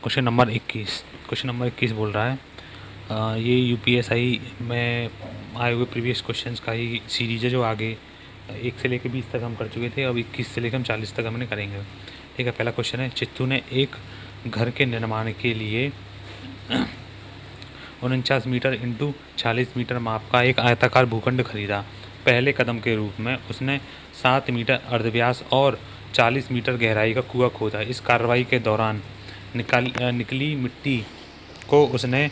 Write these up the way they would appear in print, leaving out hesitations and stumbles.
Question number 21 बोल रहा है ये यूपीएसआई में आए हुए प्रीवियस क्वेश्चंस का ही सीरीज है, जो आगे 1 से लेकर 20 तक हम कर चुके थे। अब 21 से लेकर हम 40 तक हमने करेंगे। ठीक है, पहला क्वेश्चन है, चित्तू ने एक घर के निर्माण के लिए 49 मीटर इंटू 40 मीटर माप का एक आयताकार भूखंड खरीदा। पहले कदम के रूप में उसने 7 मीटर अर्धव्यास और 40 मीटर गहराई का कुआं खोदा। इस कार्रवाई के दौरान निकली मिट्टी को उसने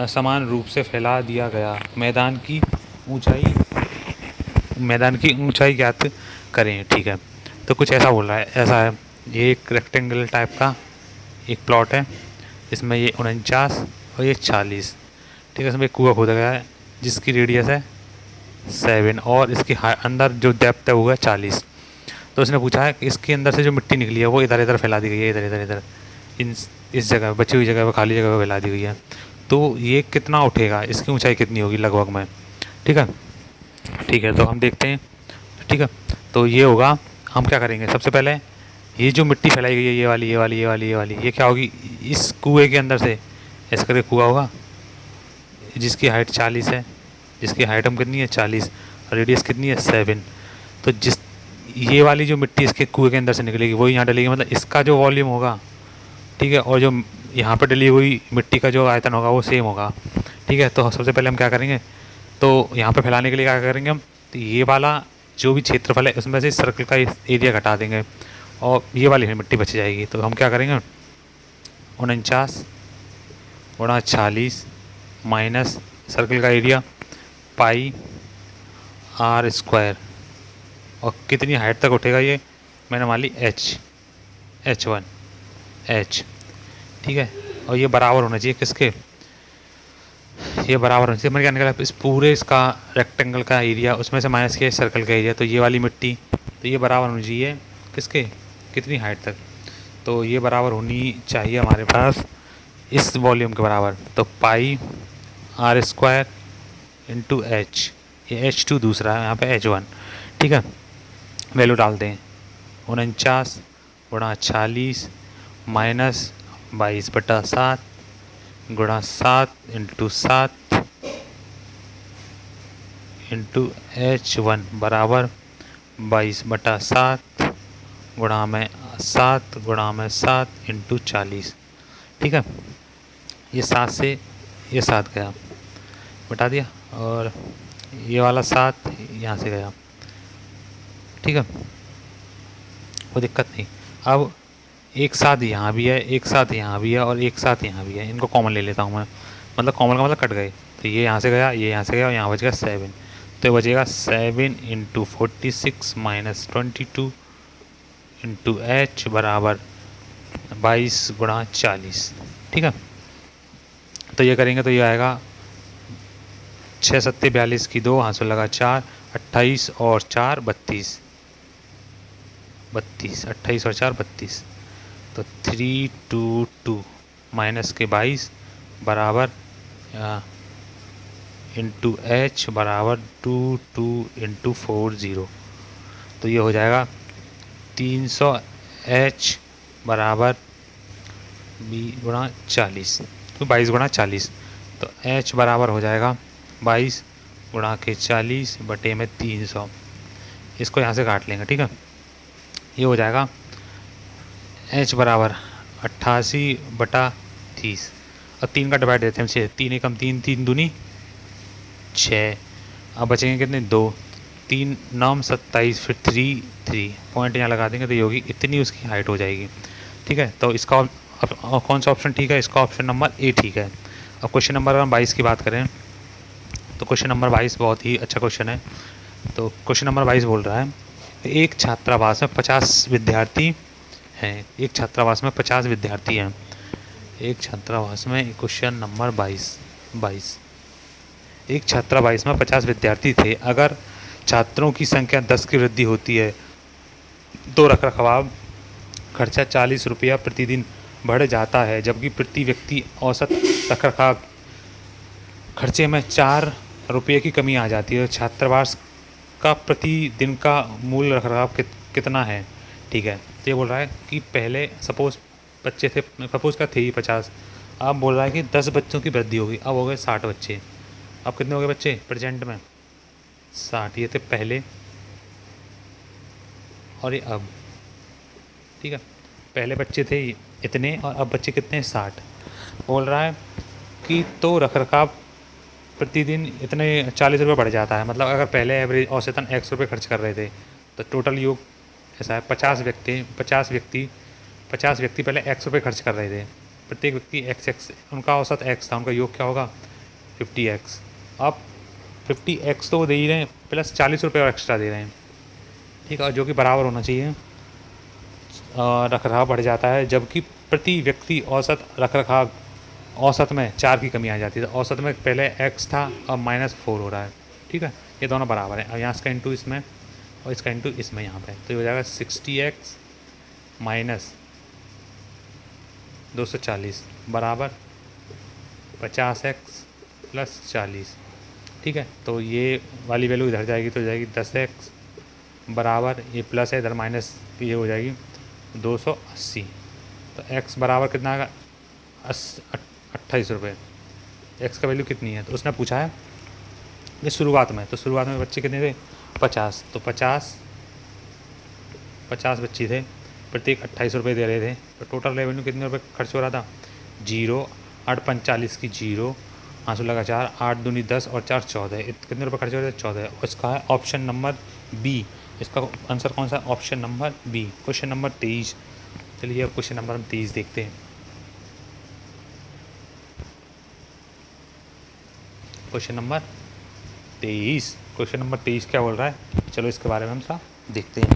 समान रूप से फैला दिया गया। मैदान की ऊंचाई ज्ञात करें। ठीक है, तो कुछ ऐसा बोल रहा है, ऐसा है, ये एक रेक्टेंगल टाइप का एक प्लॉट है, इसमें ये 49 और ये 40। ठीक है, इसमें एक कुआं खोदा गया है जिसकी रेडियस है 7 और इसके अंदर जो डेप्थ है वो है 40। तो उसने पूछा है कि इसके अंदर से जो मिट्टी निकली है वो इधर इधर फैला दी गई है, इधर इधर इधर इस जगह बची हुई जगह पर, खाली जगह पर फैला दी गई है। तो ये कितना उठेगा, इसकी ऊंचाई कितनी होगी लगभग में। ठीक है, तो हम देखते हैं। ठीक है, तो ये होगा, हम क्या करेंगे, सबसे पहले ये जो मिट्टी फैलाई गई है, ये क्या होगी, इस कुएं के अंदर से ऐसे करके कुआं होगा जिसकी हाइट 40 है, जिसकी हाइट हम कितनी है 40, रेडियस कितनी है 7। तो जिस ये वाली जो मिट्टी इसके कुएं के अंदर से निकलेगी वो यहाँ डलेगी, मतलब इसका जो वॉल्यूम होगा, ठीक है, और जो यहाँ पर डली हुई मिट्टी का जो आयतन होगा वो सेम होगा। ठीक है, तो सबसे पहले हम क्या करेंगे, तो यहाँ पे फैलाने के लिए क्या करेंगे हम, तो ये वाला जो भी क्षेत्रफल है उसमें से सर्कल का एरिया घटा देंगे और ये वाली मिट्टी बच जाएगी। तो हम क्या करेंगे, 49 गुणा 40 माइनस सर्कल का एरिया पाई r स्क्वायर, और कितनी हाइट तक उठेगा ये, मैंने मान ली h1 h। ठीक है, और ये बराबर होना चाहिए किसके, ये बराबर होना चाहिए, मैंने क्या निकाला, इस पूरे इसका रेक्टेंगल का एरिया उसमें से माइनस किया सर्कल का एरिया, तो ये वाली मिट्टी, तो ये बराबर होनी चाहिए किसके, कितनी हाइट तक, तो ये बराबर होनी चाहिए हमारे पास इस वॉल्यूम के बराबर। तो पाई r स्क्वायर इंटू एच, ये h2 दूसरा है, यहाँ पे h1। ठीक है, वैल्यू डालते हैं, 49 गुणा 40 माइनस 22/7 गुणा 7 इंटू 7 इंटू h1 बराबर 22/7 गुणा में 7 इंटू 40। ठीक है, ये 7 से ये 7 गया, बटा दिया, और ये वाला 7 यहाँ से गया। ठीक है, कोई दिक्कत नहीं। अब एक साथ यहाँ भी है, एक साथ यहाँ भी है, और एक साथ यहाँ भी है, इनको कॉमन ले लेता हूँ मैं, मतलब कॉमन का मतलब कट गए, तो ये यहाँ से गया, ये यहाँ से गया, और यहाँ बच गया 7। तो ये बचेगा 7 इंटू 46 माइनस 22 इंटू एच बराबर 22 गुणा 40। ठीक है, तो ये करेंगे तो ये आएगा 6 सत्ते 42 की 2, हाथ से लगा 4, 28 और 4 32, 28 और 4 32, तो 322 माइनस के 22 बराबर इंटू एच बराबर 22 इंटू 40। तो ये हो जाएगा 300 एच बराबर 20 गुणा 40, तो 22 गुणा 40, तो एच बराबर हो जाएगा 22 गुणा के 40 बटे में 300। इसको यहाँ से काट लेंगे। ठीक है, ये हो जाएगा h बराबर 88/30, और 3 का डिवाइड देते हैं 6, 3 एकम 3, 3 दूनी 6, अब बचेंगे कितने 2, 3 9 27, फिर 3 पॉइंट यहाँ लगा देंगे, तो ये होगी इतनी उसकी हाइट हो जाएगी। ठीक है, तो इसका कौन सा ऑप्शन ठीक है, इसका ऑप्शन नंबर ए ठीक है। अब क्वेश्चन नंबर 22 की बात करें, तो क्वेश्चन नंबर 22 बहुत ही अच्छा क्वेश्चन है। तो क्वेश्चन नंबर 22 बोल रहा है, एक छात्रावास में 50 विद्यार्थी हैं, एक छात्रावास में 50 विद्यार्थी हैं, एक छात्रावास में, क्वेश्चन नंबर 22 एक छात्रावास में 50 विद्यार्थी थे। अगर छात्रों की संख्या 10 की वृद्धि होती है तो रखरखाव खर्चा 40 रुपया प्रतिदिन बढ़ जाता है, जबकि प्रति व्यक्ति औसत रखरखाव खर्चे में 4 रुपये की कमी आ जाती है। छात्रावास का प्रतिदिन का मूल रखरखाव कितना है। ठीक है, तो ये बोल रहा है कि पहले सपोज़ बच्चे थे, सपोज का थे ही 50। अब बोल रहा है कि 10 बच्चों की वृद्धि होगी, अब हो गए 60 बच्चे। अब कितने हो गए बच्चे प्रेजेंट में? 60। ये थे पहले और ये अब। ठीक है, पहले बच्चे थे इतने और अब बच्चे कितने? 60। बोल रहा है कि तो रख रखाव प्रतिदिन इतने 40 रुपये बढ़ जाता है। मतलब अगर पहले एवरेज औसतन X रुपये खर्च कर रहे थे तो टोटल योग ऐसा है 50 व्यक्ति पहले X रुपये खर्च कर रहे थे, प्रत्येक व्यक्ति X, उनका औसत X था, उनका योग क्या होगा? 50X। अब 50X तो वो दे ही रहे हैं, प्लस 40 रुपये और एक्स्ट्रा दे रहे हैं। ठीक है, जो कि बराबर होना चाहिए। रख रखाव बढ़ जाता है, जबकि प्रति व्यक्ति औसत रख रखाव औसत में 4 की कमी आ जाती है। तो औसत में पहले X था, अब -4 हो रहा है। ठीक है, ये दोनों बराबर है। अब यहाँ इसका इंटू इसमें और इसका इंटू इसमें यहाँ पे, तो ये हो जाएगा 60X माइनस 240 बराबर 50X प्लस 40। ठीक है, तो ये वाली वैल्यू इधर जाएगी तो हो जाएगी 10X बराबर, ये प्लस है इधर माइनस, ये हो जाएगी 280। तो X बराबर कितना आएगा? 28 रुपये। X का वैल्यू कितनी है? तो उसने पूछा है ये शुरुआत में, तो शुरुआत में बच्चे कितने थे? 50। तो 50 बच्चे थे, प्रत्येक 28 रुपये दे रहे थे, तो टोटल रेवेन्यू कितने रुपये खर्च हो रहा था? 0, 8 45 की 0, 5 लगा 4, 8 दूनी 10 और 4 14, कितने रुपये खर्च हो रहे थे? 14। इसका है ऑप्शन नंबर बी। इसका आंसर कौन सा? Option number B, question number 23। चलिए अब क्वेश्चन नंबर 23 देखते हैं। क्वेश्चन नंबर 23 क्या बोल रहा है? चलो इसके बारे में हम सा देखते हैं।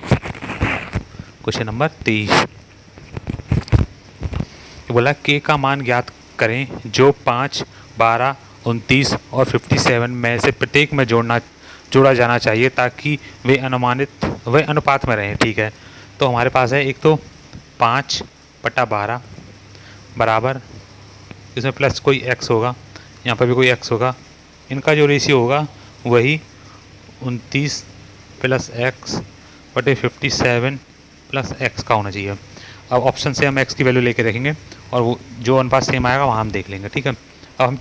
क्वेश्चन नंबर 23 बोला के का मान ज्ञात करें जो 5, 12, 29 और 57 में से प्रत्येक में जोड़ा जाना चाहिए ताकि वे अनुपात में रहें। ठीक है, तो हमारे पास है एक तो 5/12 बराबर, इसमें प्लस कोई x होगा, यहाँ पर भी कोई x होगा, इनका जो रेशियो होगा वही 29 प्लस x बटे 57 प्लस x का होना चाहिए। अब ऑप्शन से हम x की वैल्यू लेके देखेंगे और वो जो अनुपात सेम आएगा वहाँ हम देख लेंगे। ठीक है, अब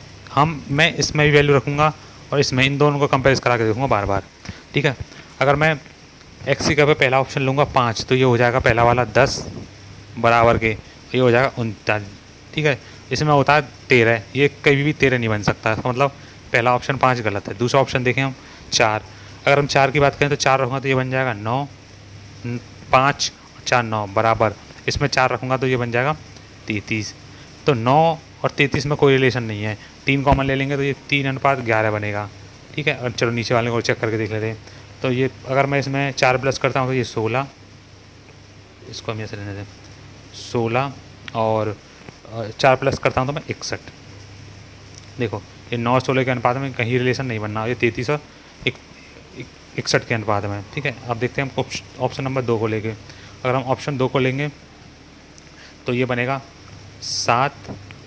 मैं इसमें भी वैल्यू रखूँगा और इसमें, इन दोनों को कंपेयर करा के देखूँगा बार बार। ठीक है, अगर मैं x की जगह पे पहला ऑप्शन लूँगा 5, तो ये हो जाएगा पहला वाला 10 बराबर के, ये हो जाएगा 39। ठीक है, इसमें होता है 13, ये कभी भी 13 नहीं बन सकता, मतलब पहला ऑप्शन 5 गलत है। दूसरा ऑप्शन देखें हम 4, अगर हम 4 की बात करें तो 4 रखूँगा तो ये बन जाएगा 9, 5 और 4 9 बराबर, इसमें 4 रखूँगा तो ये बन जाएगा 33। तो 9 और 33 में कोई रिलेशन नहीं है, 3 कॉमन ले लेंगे तो ये 3:11 बनेगा। ठीक है, और चलो नीचे वाले को चेक करके देख लेते हैं। तो ये अगर मैं इसमें 4 प्लस करता हूँ तो ये 16, इसको हम ऐसे लेने दें 16, और 4 प्लस करता हूँ तो मैं 61। देखो ये 9 16 के अनुपात में कहीं रिलेशन नहीं बनना, ये 33 और 61 के अनुपात में। ठीक है, अब देखते हैं हम ऑप्शन नंबर 2 को लेके। अगर हम ऑप्शन 2 को लेंगे तो ये बनेगा 7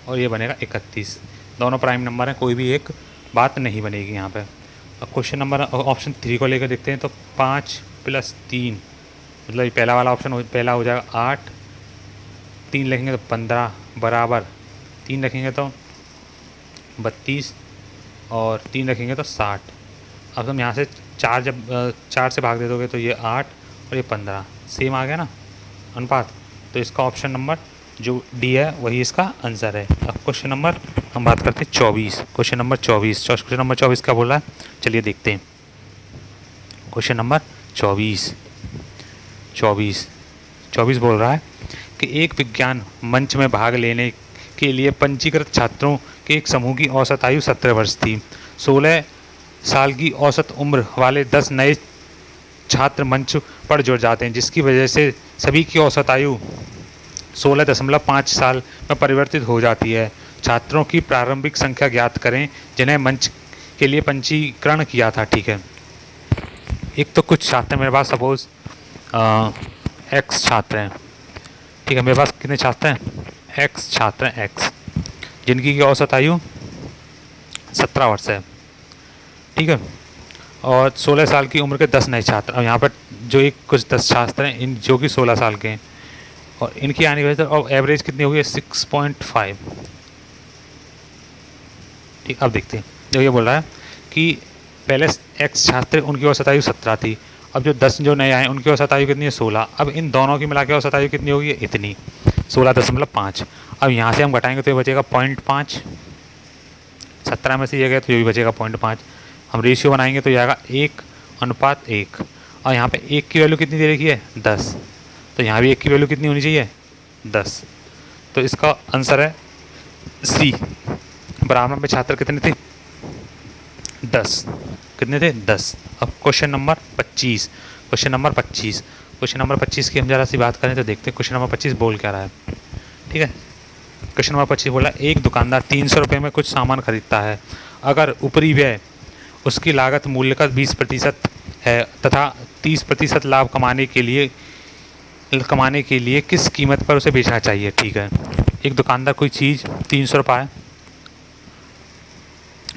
और ये बनेगा 31, दोनों प्राइम नंबर हैं, कोई भी एक बात नहीं बनेगी यहाँ पे। अब क्वेश्चन नंबर ऑप्शन 3 को लेकर देखते हैं, तो 5 + 3 मतलब ये पहला वाला ऑप्शन पहला हो जाएगा 8, 3 लिखेंगे तो 15 बराबर 3 रखेंगे तो 32 और 3 रखेंगे तो 60। अब तुम यहाँ से 4 जब 4 से भाग दे दोगे तो ये 8 और ये 15 सेम आ गया ना अनुपात, तो इसका ऑप्शन नंबर जो डी है वही इसका आंसर है। अब क्वेश्चन नंबर हम बात करते हैं 24। क्वेश्चन नंबर 24 क्या बोल रहा है, चलिए देखते हैं। क्वेश्चन नंबर 24 बोल रहा है कि एक विज्ञान मंच में भाग लेने के लिए पंजीकृत छात्रों के एक समूह की औसत आयु 17 वर्ष थी। 16 साल की औसत उम्र वाले 10 नए छात्र मंच पर जुड़ जाते हैं, जिसकी वजह से सभी की औसत आयु 16.5 साल में परिवर्तित हो जाती है। छात्रों की प्रारंभिक संख्या ज्ञात करें जिन्हें मंच के लिए पंजीकरण किया था। ठीक है, एक तो कुछ छात्र मेरे पास सपोज एक्स छात्र हैं। ठीक है, मेरे पास कितने छात्र हैं? एक्स छात्र हैं, एक्स, जिनकी की औसत आयु 17 वर्ष है। ठीक है, और 16 साल की उम्र के 10 नए छात्र। और यहाँ पर जो एक कुछ 10 छात्र हैं इन जो कि 16 साल के हैं, और इनकी आने की वजह से और एवरेज कितनी होगी 6.5। ठीक, अब देखते हैं। जो ये बोल रहा है कि पहले एक्स छात्र उनकी औसत आयु 17 थी, अब जो 10 जो नए आए उनकी औसत आयु कितनी है 16। अब इन दोनों की मिला के औसत आयु कितनी होगी इतनी 16.5। अब यहाँ से हम घटाएंगे तो ये बचेगा 0.5, 17 में से ये गया तो ये भी बचेगा 0.5। हम रेशियो बनाएंगे तो ये आएगा 1:1। और यहाँ पे 1 की वैल्यू कितनी दे रखी है 10, तो यहाँ भी 1 की वैल्यू कितनी होनी चाहिए 10। तो इसका आंसर है सी। बराबर में छात्र कितने थे 10, कितने थे 10। अब question number 25, question number 25, question number 25 की हम जरा सी बात करें तो देखते हैं क्वेश्चन नंबर 25 बोल क्या रहा है। ठीक है, क्वेश्चन नंबर 25 बोला एक दुकानदार 300 रुपये में कुछ सामान खरीदता है, अगर ऊपरी व्यय उसकी लागत मूल्य का 20% है तथा 30% लाभ कमाने के लिए किस कीमत पर उसे बेचना चाहिए। ठीक है, एक दुकानदार कोई चीज़ 300 रुपये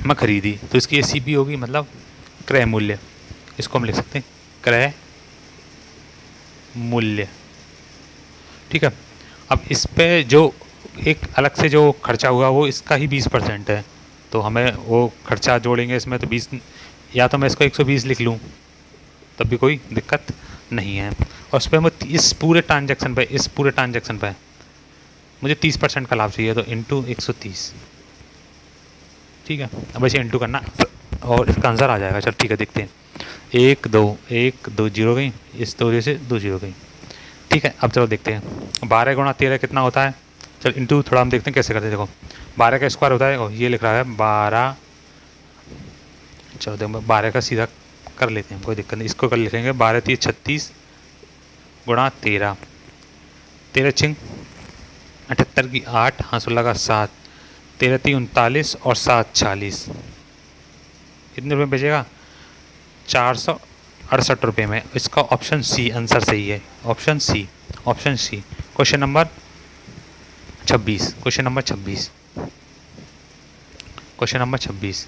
में खरीदी तो इसकी एसीपी होगी, मतलब क्रय मूल्य, इसको हम लिख सकते हैं क्रय मूल्य। ठीक है, अब इस पे जो एक अलग से जो खर्चा हुआ वो इसका ही 20% है, तो हमें वो खर्चा जोड़ेंगे इसमें तो 20, या तो मैं इसको 120 लिख लूँ तब भी कोई दिक्कत नहीं है। और उस पर मैं इस पूरे ट्रांजैक्शन पे मुझे 30% का लाभ चाहिए, तो इंटू 130। ठीक है, अब ऐसे इंटू करना और इसका आंसर आ जाएगा। चल ठीक है, देखते हैं 1 2 जीरो गई, इस 2 से 2 जीरो गई। ठीक है, अब चलो देखते हैं 12 गुणा 13 कितना होता है। चल इंटू थोड़ा हम देखते हैं कैसे करते हैं। देखो 12 का स्क्वायर होता है, ये लिख रहा है 12। चलो देखो 12 का सीधा कर लेते हैं, कोई दिक्कत नहीं, इसको कर लिखेंगे 12 3 36 गुणा 13, 13 छिंग 78 की 8, हाँ 16 का 7, 13 3 39 और 7 40। कितने रुपये बचेगा 468 रुपये में। इसका ऑप्शन सी आंसर सही है, option C, option C. Question number 26, question number 26, question number 26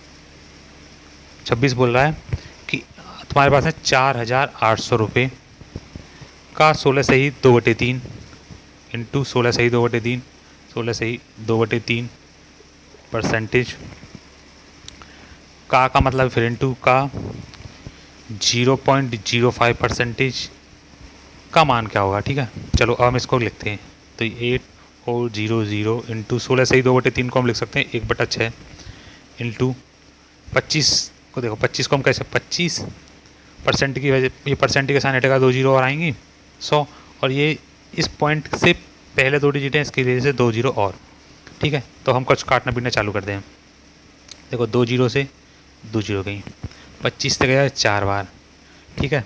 बोल रहा है कि तुम्हारे पास है 4800 रुपये का 16 सही 2/3 इंटू 16 सही 2/3, 16 सही 2/3 परसेंटेज का मतलब फिर इंटू का 0.05% का मान क्या होगा। ठीक है, चलो अब हम इसको लिखते हैं तो 8400 इंटू 16 सही 2/3 को हम लिख सकते हैं 1/6 इंटू 25 को। देखो 25 को हम कैसे 25% की वजह, ये परसेंट के साथ हटेगा 2 जीरो और आएंगी 100, और ये इस पॉइंट से पहले 2 डिजिट हैं, इसकी वजह से 2 जीरो और। ठीक है, तो हम कुछ काटना पीटना चालू कर दें। देखो 2 जीरो से 2 जीरो गई, 25 से गया 4 बार। ठीक है,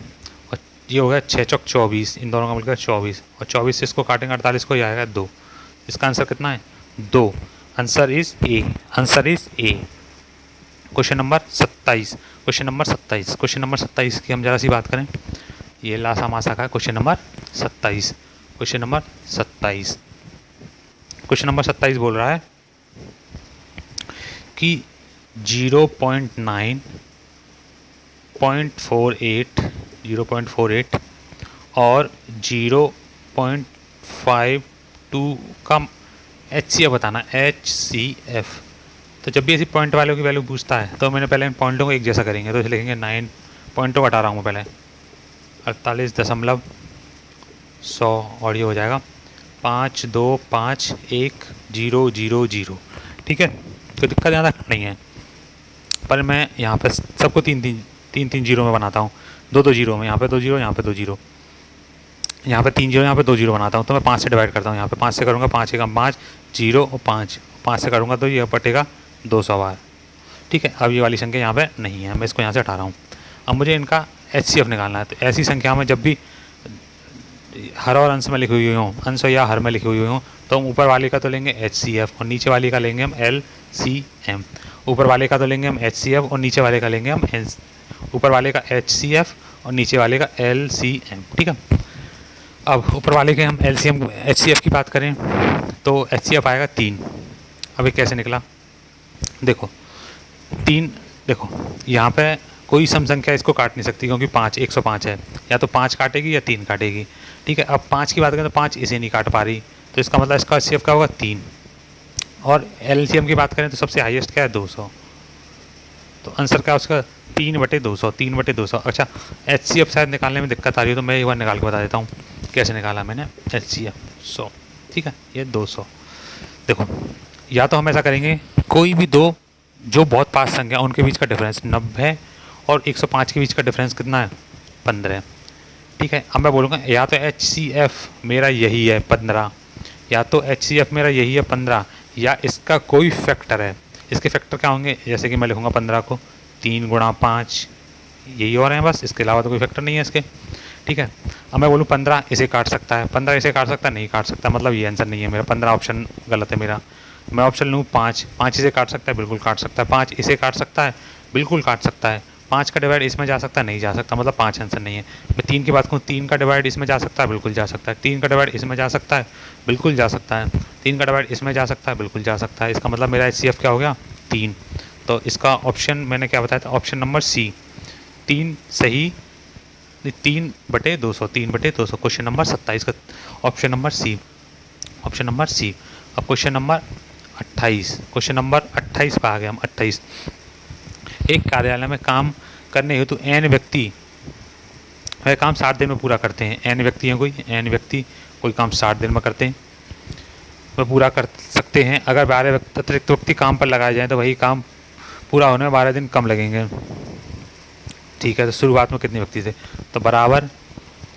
और ये हो गया 6 चौक 24, इन दोनों का मिलकर 24, और 24 से इसको काटेंगे 48 को, ये आएगा 2। इसका आंसर कितना है 2। Answer is a, answer is a. Question number 27, question number 27, question number 27 की हम जरा सी बात करें। ये लासा मासा का question number 27, question number 27, question number 27 बोल रहा है कि 0.9, 0.48 और 0.52 का HCF बताना, HCF। तो जब भी ऐसी पॉइंट वालों की वैल्यू पूछता है तो मैंने पहले इन पॉइंटों को एक जैसा करेंगे, तो इसे लिखेंगे 9 पॉइंटों को हटा रहा हूँ मैं पहले 48.100, और ये हो जाएगा 52511000। ठीक है, तो दिक्कत ज़्यादा नहीं है, पर मैं यहाँ पर सबको तीन जीरो में बनाता हूँ, 2 जीरो में, यहाँ पे 2 जीरो, यहाँ पे 2 जीरो, यहाँ पे 3 जीरो, यहाँ पे 2 जीरो बनाता हूँ। तो मैं 5 से डिवाइड करता हूँ, यहाँ पे 5 से करूँगा 5 एकम 5 जीरो और 5 से करूँगा तो यह पटेगा 200 बार। ठीक है, अब ये वाली संख्या यहाँ पे नहीं है, मैं इसको यहाँ से हटा रहा हूँ। अब मुझे इनका HCF निकालना है, तो ऐसी संख्या में जब भी हर और अंश में लिखी हुई हों, अंश या हर में लिखी हुई हों, तो हम ऊपर वाले का तो लेंगे HCF और नीचे वाले का लेंगे हम LCM। ऊपर वाले का तो लेंगे हम HCF और नीचे वाले का लेंगे हम ऊपर वाले का HCF और नीचे वाले का LCM। ठीक है, अब ऊपर वाले के हम LCM HCF की बात करें तो HCF आएगा 3। अब ये कैसे निकला, देखो 3, देखो यहाँ पे कोई सम संख्या इसको काट नहीं सकती, क्योंकि 105 है, या तो 5 काटेगी या 3 काटेगी। ठीक है, अब 5 की बात करें तो 5 इसे नहीं काट पा रही, तो इसका मतलब इसका HCF क्या होगा 3। और LCM की बात करें तो सबसे हाईएस्ट क्या है 200, तो आंसर क्या है उसका 3/200, 3/200। अच्छा, HCF शायद निकालने में दिक्कत आ रही है, तो मैं एक बार निकाल के बता देता हूँ कैसे निकाला मैंने HCF 100। ठीक है, ये 200। देखो, या तो हम ऐसा करेंगे, कोई भी दो जो बहुत पास संख्या उनके बीच का डिफरेंस 90 और 105 के बीच का डिफरेंस कितना है 15। ठीक है, अब मैं बोलूँगा या तो HCF मेरा यही है 15, या तो HCF मेरा यही है 15, या इसका कोई फैक्टर है। इसके फैक्टर क्या होंगे, जैसे कि मैं लिखूँगा 15 को 3 × 5, यही हो रहे हैं बस, इसके अलावा तो कोई फैक्टर नहीं है इसके। ठीक है, अब मैं बोलूँ 15 इसे काट सकता है, 15 इसे काट सकता है, नहीं काट सकता, मतलब ये आंसर नहीं है मेरा, 15 ऑप्शन गलत है मेरा। मैं ऑप्शन लूँ 5, 5 इसे काट सकता है, बिल्कुल काट सकता है, 5 इसे काट सकता है, बिल्कुल काट सकता है, 5 का डिवाइड इसमें जा सकता है, नहीं जा सकता, मतलब 5 आंसर नहीं है। मैं 3 की बात करूँ, 3 का डिवाइड इसमें जा सकता है, बिल्कुल जा सकता है, 3 का डिवाइड इसमें जा सकता है, बिल्कुल जा सकता है, 3 का डिवाइड इसमें जा सकता है, बिल्कुल जा सकता है। इसका मतलब मेरा HCF क्या हो गया 3। तो इसका ऑप्शन मैंने क्या बताया था, ऑप्शन नंबर C 3 सही, 3/200, 3/200, क्वेश्चन नंबर 27 का option number C, option number C। अब क्वेश्चन नंबर 28, क्वेश्चन नंबर 28 पर आ गए हम। 28, एक कार्यालय में काम करने हेतु n व्यक्ति वह काम 60 दिन में पूरा करते हैं। n व्यक्ति हैं, n व्यक्ति कोई काम 60 दिन में करते हैं, वह पूरा कर सकते हैं। अगर 12 अतिरिक्त व्यक्ति काम पर लगाए जाएँ तो वही काम पूरा होने में 12 दिन कम लगेंगे। ठीक है, तो शुरुआत में कितने व्यक्ति थे, तो बराबर,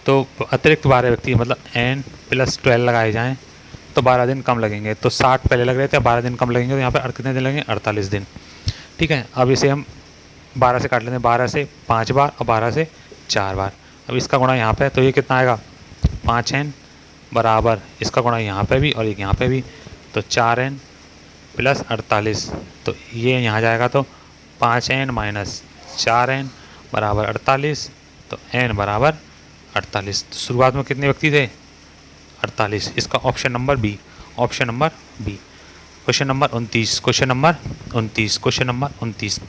तो अतिरिक्त 12 व्यक्ति मतलब n + 12 लगाए जाएँ तो 12 दिन कम लगेंगे। तो 60 पहले लग रहे थे, 12 दिन कम लगेंगे, तो यहाँ पे कितने दिन लगेंगे 48 दिन। ठीक है, अब इसे हम 12 से काट लेते हैं, 12 से 5 बार और 12 से 4 बार। अब इसका गुणा यहाँ पे, तो ये कितना आएगा 5n बराबर, इसका गुणा यहाँ पे भी और एक यहाँ पे भी, तो 4n + 48, तो ये यहाँ जाएगा, तो 5n - 4n बराबर 48, तो n बराबर 48। तो शुरुआत में कितने व्यक्ति थे 48, इसका option number B, option number B। Question number 29, question number 29, question number 29,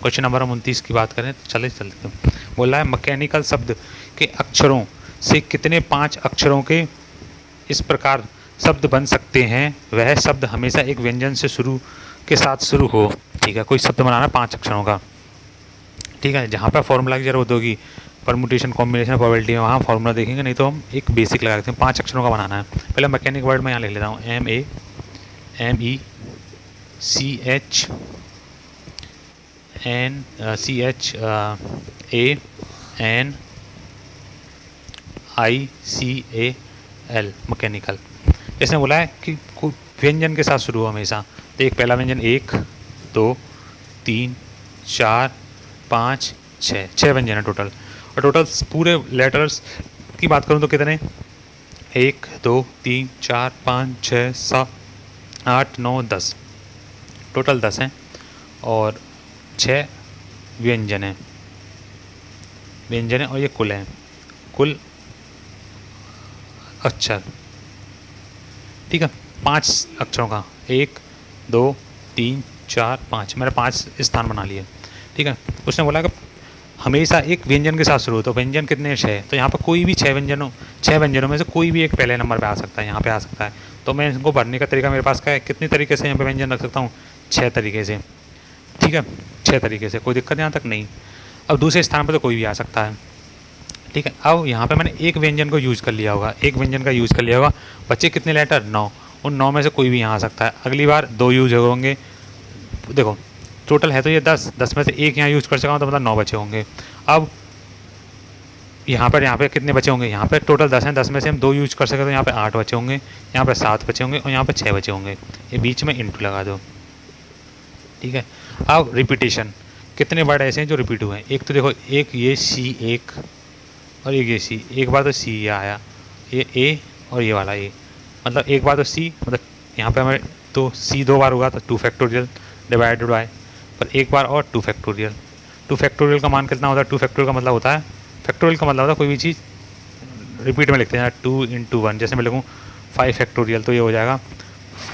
question number 29 की बात करें तो चलते बोल रहा है मैकेनिकल शब्द के अक्षरों से कितने 5 अक्षरों के इस प्रकार शब्द बन सकते हैं, वह शब्द हमेशा एक व्यंजन से के साथ शुरू हो। ठीक है, कोई शब्द बनाना 5 अक्षरों का। ठीक है, जहाँ पर फॉर्मूला की जरूरत होगी, परमुटेशन, कॉम्बिनेशन, प्रोबेबिलिटी में, वहाँ फार्मूला देखेंगे, नहीं तो हम एक बेसिक लगा देते हैं। 5 अक्षरों का बनाना है। पहले मैकेनिक वर्ड में यहाँ लिख लेता हूँ, MECHANICAL, मैकेनिकल। इसने बोला है कि व्यंजन के साथ शुरू हो हमेशा। तो एक पहला व्यंजन 1 2 3 4 5 6 व्यंजन है टोटल। और टोटल पूरे लेटर्स की बात करूँ तो कितने 1 2 3 4 5 6 7 8 9 10, टोटल 10 हैं और 6 व्यंजन हैं, और ये कुल हैं, कुल अक्षर। ठीक है, 5 अक्षरों का 1 2 3 4 5, मैंने 5 स्थान बना लिए। ठीक है, उसने बोला कि हमेशा एक व्यंजन के साथ शुरू हो, तो व्यंजन कितने 6, तो यहाँ पर कोई भी 6 व्यंजनों में से कोई भी एक पहले नंबर पे आ सकता है, यहाँ पे आ सकता है। तो मैं इनको भरने का तरीका मेरे पास क्या है, कितने तरीके से यहाँ पे व्यंजन रख सकता हूँ 6 तरीके से। ठीक है, 6 तरीके से, कोई दिक्कत यहाँ तक नहीं। अब दूसरे स्थान पर तो कोई भी आ सकता है। ठीक है, अब यहाँ पे मैंने एक व्यंजन को यूज़ कर लिया होगा, एक व्यंजन का यूज़ कर लिया होगा। बच्चे कितने लेटर 9, उन 9 में से कोई भी यहाँ आ सकता है। अगली बार 2 यूज होंगे, देखो टोटल है तो ये 10 में से एक यहाँ यूज़ कर सका तो मतलब 9 बचे होंगे। अब यहाँ पे कितने बचे होंगे, यहाँ पे टोटल 10 हैं, 10 में से हम 2 यूज कर सके तो यहाँ पे 8 बचे होंगे, यहाँ पे 7 बचे होंगे और यहाँ पे 6 बचे होंगे। ये बीच में इंटू लगा दो। ठीक है, अब रिपीटेशन, कितने वर्ड ऐसे हैं जो रिपीट हुए हैं। एक तो देखो, एक ये C1 और एक ये C, एक बार तो C ये आया, ये A और ये वाला A, मतलब एक बार तो C, मतलब यहाँ पे हमें तो C 2 बार होगा तो 2 फैक्टोरियल डिवाइडेड बाय, पर एक बार और 2 फैक्टोरियल। 2 फैक्टोरियल का मान कितना होता है, 2 फैक्टोरियल का मतलब होता है, फैक्टोरियल का मतलब होता है कोई भी चीज़ रिपीट में लिखते हैं, 2 × 1। जैसे मैं लिखूँ 5 फैक्टोरियल तो ये हो जाएगा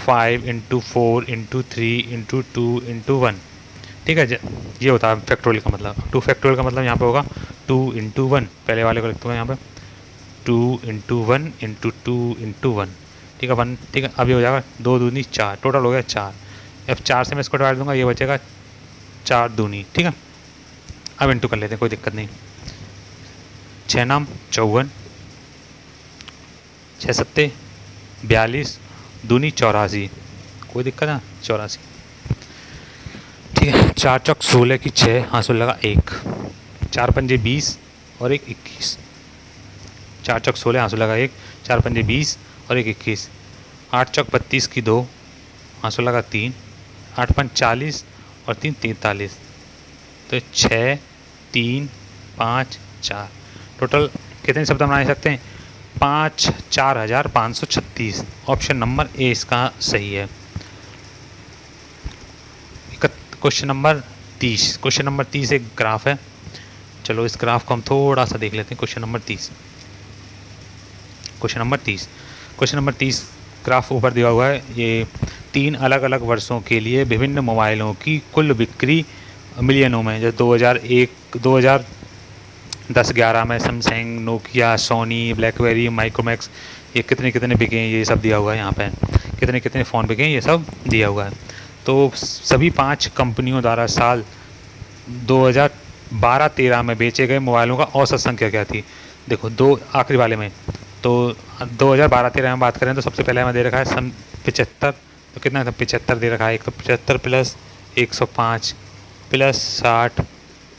5 × 4 × 3 × 2 × 1। ठीक है। ये होता है फैक्टोरियल का मतलब। 2 फैक्टोरियल का मतलब यहाँ पे होगा 2 इंटू 1, पहले वाले को लिखते हैं यहाँ पे 2 इंटू 1 इंटू 2 इंटू 1, ठीक है 1, ठीक है। अब ये हो जाएगा 2 दूनी 4, टोटल हो गया 4। अब 4 से मैं इसको डिवाइड दूंगा, ये बचेगा 4 दूनी, ठीक है। अब इंटू कर लेते हैं, कोई दिक्कत नहीं। 6 नाम 54, 6 सत्ते 42, दूनी 84, कोई दिक्कत है 84, ठीक है। 4 चौक 16 की 6, हाँ 16 का 1, 4 पंजे 20 और 1 21, 4 चौक 16, हाँ 16 का 1, 4 पंजे 20 और 1 21, 8 चौक 32 की 2, हाँ 16 का 3, 8 पंज 40 और 3 43, तो 6 3 5 4, टोटल कितने शब्द बना सकते हैं 5 4536। ऑप्शन नंबर ए इसका सही है। क्वेश्चन नंबर 30, क्वेश्चन नंबर 30 एक ग्राफ है, चलो इस ग्राफ को हम थोड़ा सा देख लेते हैं। Question number 30, question number 30 graph ऊपर दिया हुआ है। ये 3 अलग अलग वर्षों के लिए विभिन्न मोबाइलों की कुल बिक्री मिलियनों में, जैसे 2010-11 में Samsung, Nokia, Sony, BlackBerry, Micromax, ये कितने कितने बिके हैं, ये सब दिया हुआ है यहाँ पे, कितने कितने फ़ोन बिके हैं ये सब दिया हुआ है। तो सभी 5 कंपनियों द्वारा साल 2012-13 में बेचे गए मोबाइलों का औसत संख्या क्या थी। देखो दो आखिरी वाले में तो 2012-13 में बात करें तो सबसे पहले हमें दे रखा है 75, तो कितना था 75 दे रखा है। एक तो 75 प्लस 105 प्लस 60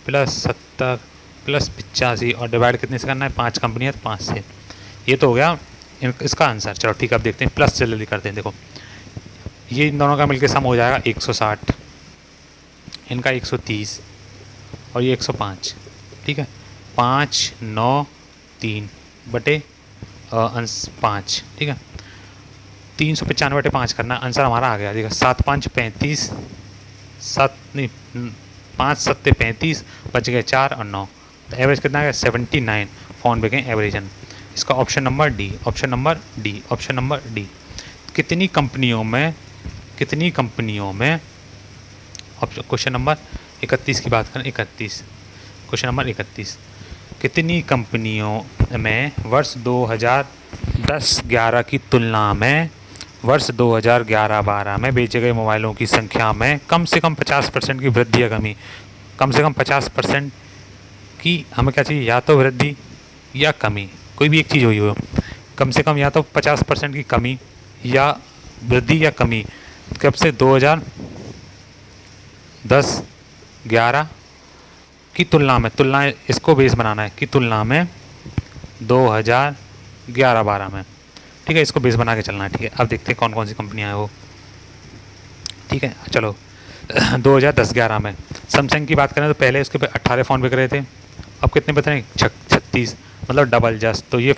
प्लस 70 प्लस 85 और डिवाइड कितने से करना है 5 कंपनियाँ, तो 5 से। ये तो हो गया इसका आंसर। चलो ठीक है, अब देखते हैं प्लस जल्दी करते हैं। देखो ये इन दोनों का मिलकर सम हो जाएगा 160, इनका 130 और ये 105, ठीक है। 5 9 3 बटे 5, ठीक है। 395 बटे 5 करना, आंसर हमारा आ गया। देखा 7 5 35, 5 7 35, बच गए 4 और 9, तो एवरेज कितना है 79 फ़ोन बिके एवरेजन। इसका option number D, option number D, option number D. कितनी कंपनियों में क्वेश्चन नंबर 31 की बात करें, 31, क्वेश्चन नंबर 31, कितनी कंपनियों में वर्ष 2010-11 की तुलना में वर्ष 2011-12 में बेचे गए मोबाइलों की संख्या में कम से कम 50% की वृद्धि या कमी। कम से कम 50% की हमें क्या चाहिए, या तो वृद्धि या कमी, कोई भी एक चीज़ हुई हो। कम से कम या तो 50% की कमी या वृद्धि या कमी। कब से 2010-11 की तुलना में, तुलना इसको बेस बनाना है कि तुलना में 2011-12 में, ठीक है, इसको बेस बना के चलना है। ठीक है, अब देखते हैं कौन कौन सी कंपनियां हैं वो। ठीक है, चलो 2010-11 में सैमसंग की बात करें तो पहले उसके पे 18 फ़ोन बिक रहे थे, अब कितने बच रहे हैं 36, मतलब डबल जस्ट, तो ये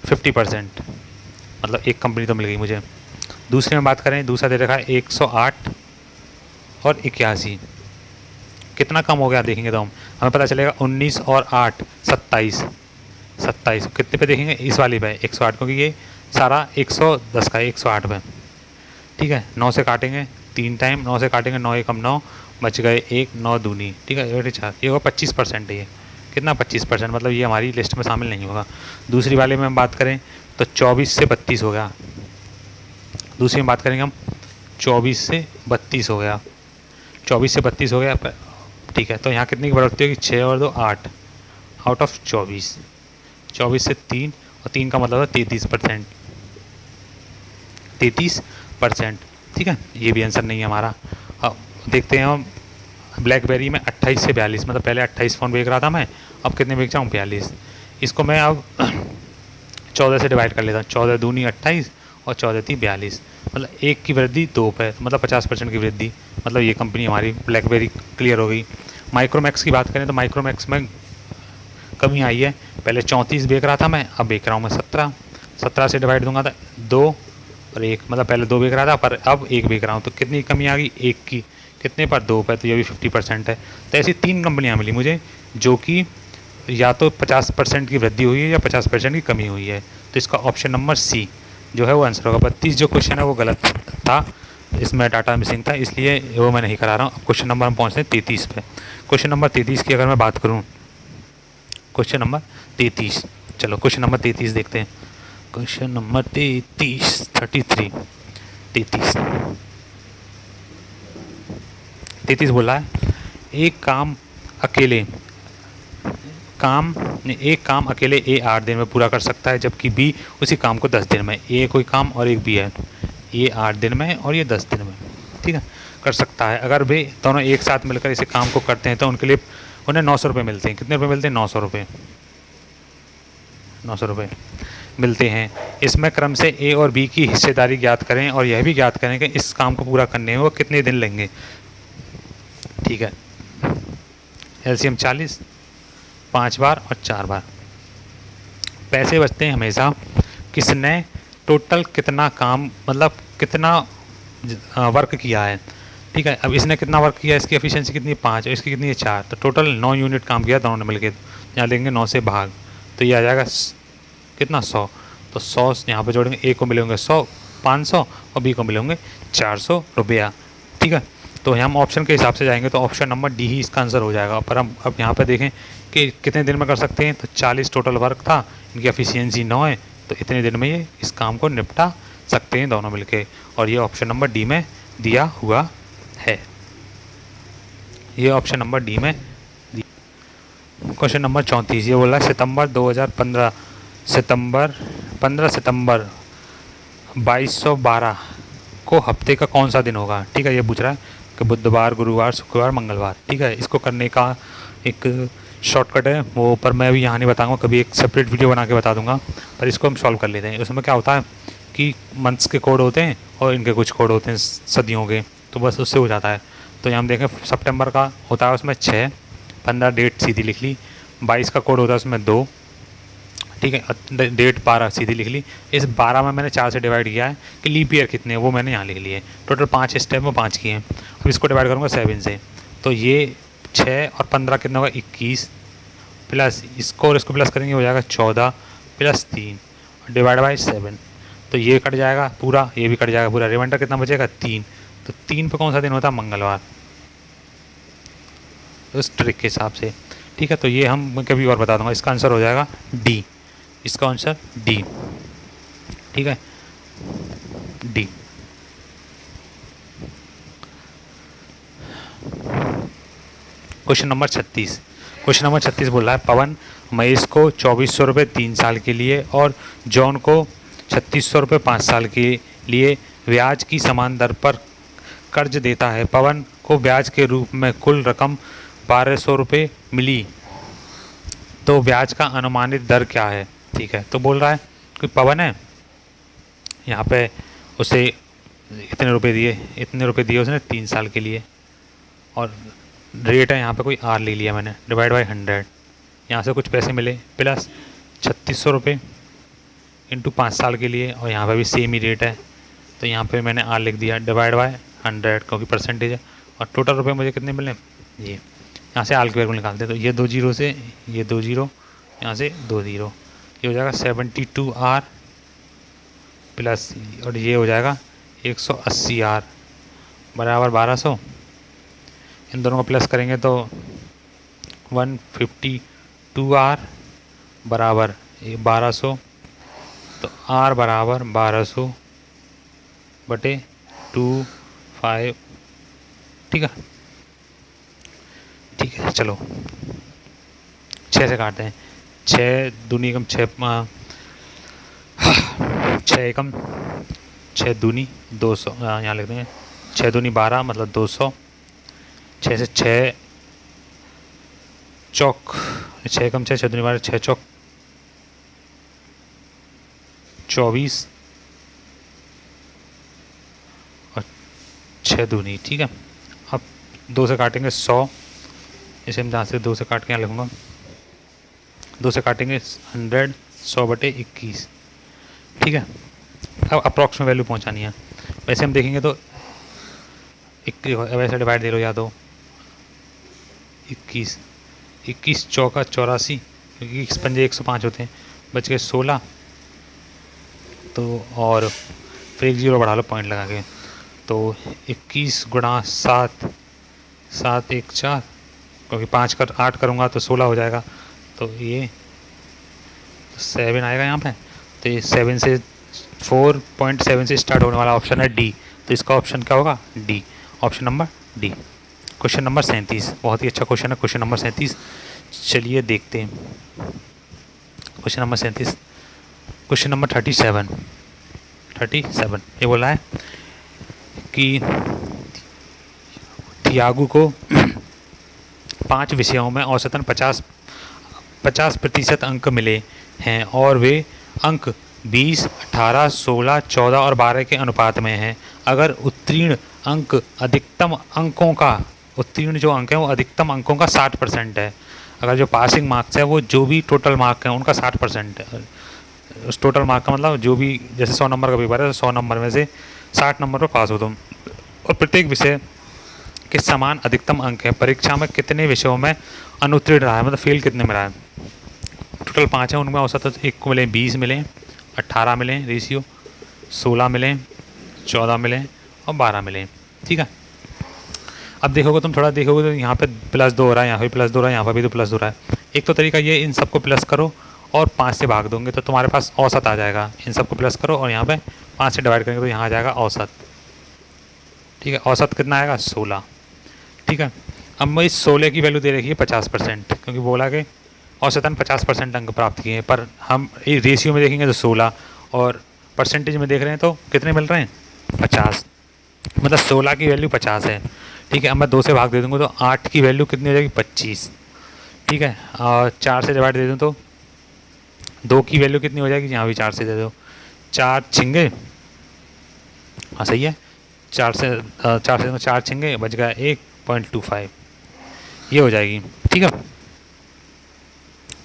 50%, मतलब एक कंपनी तो मिल गई मुझे। दूसरे में बात करें, दूसरा दे रखा है 108 और 81, कितना कम हो गया देखेंगे तो हमें पता चलेगा 19 और 8 27, कितने पे देखेंगे इस वाली पे 108, क्योंकि ये सारा 110 का है 108 पे। ठीक है, 9 से काटेंगे 3 टाइम, 9 से काटेंगे 9 एकम 9, बच गए 1, 9 दूनी, ठीक है 4, ये होगा 25% है। ये कितना 25%, मतलब ये हमारी लिस्ट में शामिल नहीं होगा। दूसरी वाले में हम बात करें तो 24 से 32 हो गया, दूसरी में बात करेंगे हम 24 से 32 हो गया, 24 से 32 हो गया। ठीक है, तो यहाँ कितनी की बढ़ोतरी होगी 6 और 2 8 आउट ऑफ 24, 24 से 3 और 3 का मतलब है 33%, 33%। ठीक है, ये भी आंसर नहीं है हमारा। अब देखते हैं हम ब्लैकबेरी में 28 से 42, मतलब पहले 28 फ़ोन बेच रहा था मैं, अब कितने बेच रहा हूँ 42। इसको मैं अब 14 से डिवाइड कर लेता हूँ, 14 दूनी 28 और 14 थी 42, मतलब 1 की वृद्धि 2 पे, मतलब 50% की वृद्धि, मतलब ये कंपनी हमारी ब्लैकबेरी क्लियर हो गई। माइक्रोमैक्स की बात करें तो माइक्रोमैक्स में कमी आई है, पहले 34 बेच रहा था मैं, अब बेच रहा हूँ मैं 17, 17 से डिवाइड दूंगा तो 2 और 1, मतलब पहले 2 बेच रहा था पर अब 1 बेच रहा हूँ, तो कितनी कमी आ गई 1 की, कितने पर 2 पर, तो ये भी 50% है। तो ऐसी 3 कंपनियाँ मिली मुझे जो कि या तो 50% की वृद्धि हुई है या 50% की कमी हुई है, तो इसका ऑप्शन नंबर सी जो है वो आंसर होगा। 32 जो क्वेश्चन है वो गलत था, इसमें डाटा मिसिंग था, इसलिए वो मैं नहीं करा रहा हूँ। अब क्वेश्चन नंबर हम पहुँचते हैं 33 पे। क्वेश्चन नंबर 33 की अगर मैं बात करूँ, क्वेश्चन नंबर 33, चलो क्वेश्चन नंबर 33 देखते हैं। क्वेश्चन नंबर 33, 33, 33 बोला है एक काम अकेले ए 8 दिन में पूरा कर सकता है, जबकि बी उसी काम को 10 दिन में। ए कोई काम और एक बी है, ये 8 दिन में और ये 10 दिन में, ठीक है, कर सकता है। अगर वे दोनों एक साथ मिलकर इसे काम को करते हैं तो उनके लिए उन्हें 900 रुपये मिलते हैं। कितने रुपये मिलते हैं? 900 रुपये, 900 रुपये मिलते हैं। इसमें क्रम से ए और बी की हिस्सेदारी ज्ञात करें और यह भी ज्ञात करें कि इस काम को पूरा करने में वो कितने दिन लेंगे, ठीक है। एलसीएम 40, 5 बार और 4 बार। पैसे बचते हैं हमेशा। किसने टोटल कितना काम, मतलब कितना वर्क किया है, ठीक है। अब इसने कितना वर्क किया, इसकी एफिशिएंसी कितनी है 5 और इसकी कितनी है 4, तो टोटल 9 यूनिट काम किया दोनों ने मिलकर। यहाँ लेंगे 9 से भाग, तो ये आ जाएगा कितना 100। तो 100 यहाँ पे जोड़ेंगे, ए को मिलेंगे 100, 500 और बी को मिलेंगे 400 रुपया, ठीक है। तो हम ऑप्शन के हिसाब से जाएंगे तो ऑप्शन नंबर डी ही इसका आंसर हो जाएगा। पर हम अब यहाँ पे देखें कि कितने दिन में कर सकते हैं, तो 40 टोटल वर्क था, इनकी एफिशिएंसी 9 है, तो इतने दिन में ये इस काम को निपटा सकते हैं दोनों मिलके। और ये ऑप्शन नंबर डी में दिया हुआ है, ये ऑप्शन नंबर डी में। क्वेश्चन नंबर 34 ये बोला सितंबर 2015, 15 सितंबर 2212 को हफ्ते का कौन सा दिन होगा, ठीक है। ये पूछ रहा है कि बुधवार, गुरुवार, शुक्रवार, मंगलवार, ठीक है। इसको करने का एक शॉर्टकट है वो, पर मैं अभी यहाँ नहीं बताऊँगा, कभी एक सेपरेट वीडियो बना के बता दूंगा। पर इसको हम सॉल्व कर लेते हैं। उसमें क्या होता है कि मंथ्स के कोड होते हैं और इनके कुछ कोड होते हैं सदियों के, तो बस उससे हो जाता है। तो यहाँ हम देखें सितंबर का होता है उसमें 6, 15 डेट सीधी लिख ली, 22 का कोड होता है उसमें 2, ठीक है, डेट 12 सीधी लिख ली। इस 12 में मैंने 4 से डिवाइड किया है कि लीप ईयर कितने हैं वो मैंने यहाँ लिख लिए। टोटल 5 स्टेप में 5 किए हैं। अब इसको डिवाइड करूँगा 7 से, तो ये 6 और 15 कितना होगा 21, प्लस इसको और इसको प्लस करेंगे हो जाएगा 14 प्लस 3 डिवाइड बाई 7, तो ये कट जाएगा पूरा, ये भी कट जाएगा पूरा, रिमाइंडर कितना बचेगा 3। तो 3 पे कौन सा दिन होता है? मंगलवार, उस ट्रिक के हिसाब से, ठीक है। तो ये हम कभी और बता दूंगा। इसका आंसर हो जाएगा डी, इसका आंसर डी, ठीक है, D. Question number 36, question number 36 बोल रहा है पवन महेश को 2400 रुपये 3 साल के लिए और जॉन को 3600 रुपये 5 साल के लिए ब्याज की समान दर पर कर्ज देता है। पवन को ब्याज के रूप में कुल रकम 1200 रुपये मिली, तो ब्याज का अनुमानित दर क्या है, ठीक है। तो बोल रहा है कि पवन है, यहाँ पे उसे इतने रुपए दिए उसने 3 साल के लिए, और रेट है यहाँ पे कोई आर ले लिया मैंने, डिवाइड बाई 100, यहाँ से कुछ पैसे मिले, प्लस 3600 रुपये इंटू 5 साल के लिए, और यहाँ पे भी सेम ही रेट है, तो यहाँ पे मैंने आर लिख दिया, डिवाइड बाई 100 क्योंकि परसेंटेज है। और टोटल रुपए मुझे कितने मिले, ये यहाँ से आर के वैल्यू निकालते हैं, तो ये 2 जीरो से ये 2 जीरो, यहाँ से 2 जीरो, ये हो जाएगा 72 आर प्लस, और ये हो जाएगा 180 आर बराबर 1200। इन दोनों को प्लस करेंगे तो 152 आर बराबर 1200, तो आर बराबर 1200 बटे 25, ठीक है, ठीक है। चलो 6 से काटते हैं, 6 दूनी एकम 6 एकम 6 दूनी 200, यहाँ लिख देंगे 6 दूनी 12 मतलब 200, 6 से 6 चौक 6 एकम 6 दूनी 12, 6 चौक 24 और 6 दूनी, ठीक है। अब 2 से काटेंगे 100, इसे हम जहाँ से 2 से काट के यहाँ लिखूँगा, 2 से काटेंगे 100, 100 बटे 21, ठीक है। अब अप्रॉक्स में वैल्यू पहुँचानी है। वैसे हम देखेंगे तो वैसे डिवाइड दे लो या तो 21 चौका 84, क्योंकि 21 पंजे 105 होते हैं, बच गए 16, तो और फिर 1 जीरो बढ़ा लो पॉइंट लगा के, तो 21 गुणा 7, 7 1 4, क्योंकि 5 कर 8 करूँगा तो 16 हो जाएगा, तो ये 7 आएगा यहाँ पे। तो ये 7 से 4.7 से स्टार्ट होने वाला ऑप्शन है डी, तो इसका ऑप्शन क्या होगा? D, option number D. Question number 37 बहुत ही अच्छा क्वेश्चन है, क्वेश्चन नंबर 37। चलिए देखते हैं क्वेश्चन नंबर 37। क्वेश्चन नंबर 37 ये बोला है कि थियागो को 5 विषयों में औसतन 50% अंक मिले हैं और वे अंक 20, 18, 16, 14 और 12 के अनुपात में हैं। अगर उत्तीर्ण जो अंक है वो अधिकतम अंकों का 60% है। अगर जो पासिंग मार्क्स है वो जो भी टोटल मार्क है उनका 60% है। उस टोटल मार्क का मतलब जो भी, जैसे 100 नंबर का पेपर है तो 100 नंबर में से 60 नंबर पर पास हो तुम, और प्रत्येक विषय के समान अधिकतम अंक है। परीक्षा में कितने विषयों में अनुत्तीर्ण रहा है, मतलब फेल कितने में रहा है? टोटल 5 है, उनमें औसत एक को मिले 20 मिले, 18 मिले रेशियो, 16 मिले, 14 मिले और 12 मिले। ठीक है, अब देखोगे तुम थोड़ा देखोगे तो यहाँ पे +2 हो रहा है, यहाँ पे +2 हो रहा है, यहाँ पर भी तो +2 हो रहा है। एक तो तरीका ये, इन सबको प्लस करो और 5 से भाग दोगे तो तुम्हारे पास औसत आ जाएगा। इन सबको प्लस करो और यहाँ पे 5 से डिवाइड करेंगे तो यहाँ आ जाएगा औसत। ठीक है, औसत कितना आएगा? 16। ठीक है, अब मैं इस 16 की वैल्यू दे रखी है 50%, क्योंकि बोला कि औसतन 50% अंक प्राप्त किए हैं, पर हम रेशियो में देखेंगे तो 16 और परसेंटेज में देख रहे हैं तो कितने मिल रहे हैं? 50, मतलब 16 की वैल्यू 50 है। ठीक है, अब मैं 2 से भाग दे दूँगा तो 8 की वैल्यू कितनी हो जाएगी? 25। ठीक है, और 4 से डिवाइड दे दूँ तो 2 की वैल्यू कितनी हो जाएगी? यहाँ भी 4 से दे दो, 4 छिंगे, हाँ सही है, 4 से 4 छिंगे, बच गया 1.25, ये हो जाएगी। ठीक है,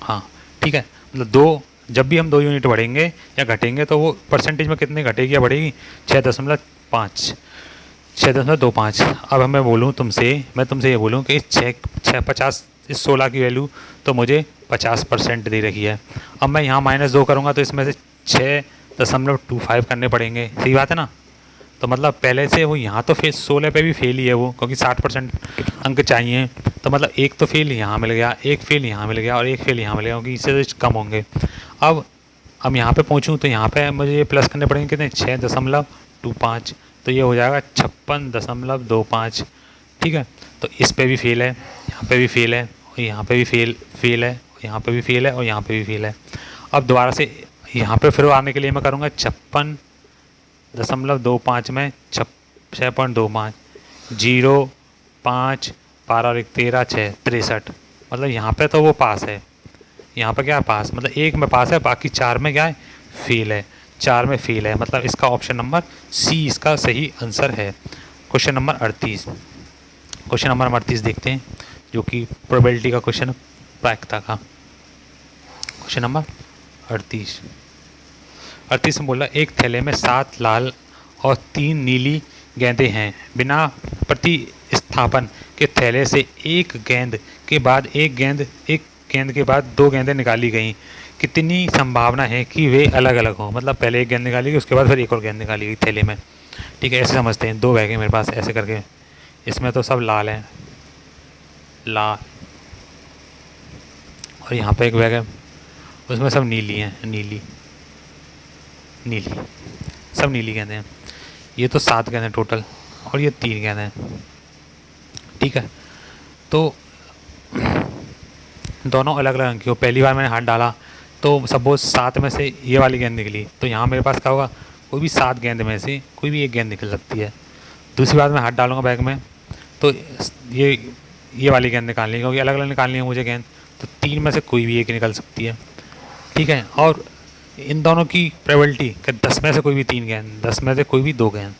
हाँ ठीक है, मतलब 2, जब भी हम 2 यूनिट बढ़ेंगे या घटेंगे तो वो परसेंटेज में कितने घटेगी या बढ़ेगी? 6.25, 6.25। अब मैं तुमसे ये बोलूँ कि इस 16 की वैल्यू तो मुझे 50% दे रखी है। अब मैं यहाँ -2 करूँगा तो इसमें से 6.25 करने पड़ेंगे, सही बात है ना? तो मतलब पहले से वो यहाँ तो 16 पे भी फेल ही है वो, क्योंकि 60% अंक चाहिए, तो मतलब एक तो फेल यहाँ मिल गया, एक फेल यहाँ मिल गया और एक फेल यहाँ मिल गया, क्योंकि इससे तो कम होंगे। अब यहाँ पे पहुँचूँ तो यहाँ पे मुझे ये प्लस करने पड़ेंगे कितने? 6.25, तो ये हो जाएगा 56.25। ठीक है, तो इस पे भी फेल है, यहाँ पे भी फेल है, और यहाँ पे भी फेल है, यहाँ पे भी फेल है और यहाँ पे भी फेल है। अब दोबारा से यहाँ पे फिर आने के लिए मैं करूँगा 56.25 में 6.25, 0, 5, 12 और 1 13, 6 63, मतलब यहाँ पे तो वो पास है, यहाँ पे क्या है? पास, मतलब 1 में पास है, बाकी 4 में क्या है? फेल है, 4 में फेल है, मतलब इसका ऑप्शन नंबर सी इसका सही आंसर है। क्वेश्चन नंबर 38, क्वेश्चन नंबर 38 देखते हैं, जो कि प्रोबेबिलिटी का क्वेश्चन, प्रायिकता का। क्वेश्चन नंबर 38 में बोला, एक थैले में 7 लाल और 3 नीली गेंदें हैं। बिना प्रतिस्थापन के थैले से एक गेंद के बाद 2 गेंदें निकाली गईं। कितनी संभावना है कि वे अलग अलग हों? मतलब पहले एक गेंद निकाली गई, उसके बाद फिर एक और गेंद निकाली गई थैले में। ठीक है, ऐसे समझते हैं, 2 बैग हैं मेरे पास, ऐसे करके, इसमें तो सब लाल हैं, लाल, और यहाँ पे एक बैग है, उसमें सब नीली हैं, नीली, सब नीली गेंदें हैं। ये तो 7 गेंदें टोटल और ये 3 गेंदें हैं। ठीक है, तो दोनों अलग अलग अंक की हो। पहली बार मैंने हाथ डाला तो सपोज 7 में से ये वाली गेंद निकली, तो यहाँ मेरे पास क्या होगा? कोई भी 7 गेंद में से कोई भी एक गेंद निकल सकती है। दूसरी बार मैं हाथ डालूंगा बैग में तो ये वाली गेंद निकालनी है, क्योंकि अलग अलग निकालनी है मुझे गेंद, तो 3 में से कोई भी एक निकल सकती है। ठीक है, और इन दोनों की प्रोबेबिलिटी कि 10 में से कोई भी 3 गेंद, 10 में से कोई भी 2 गेंद,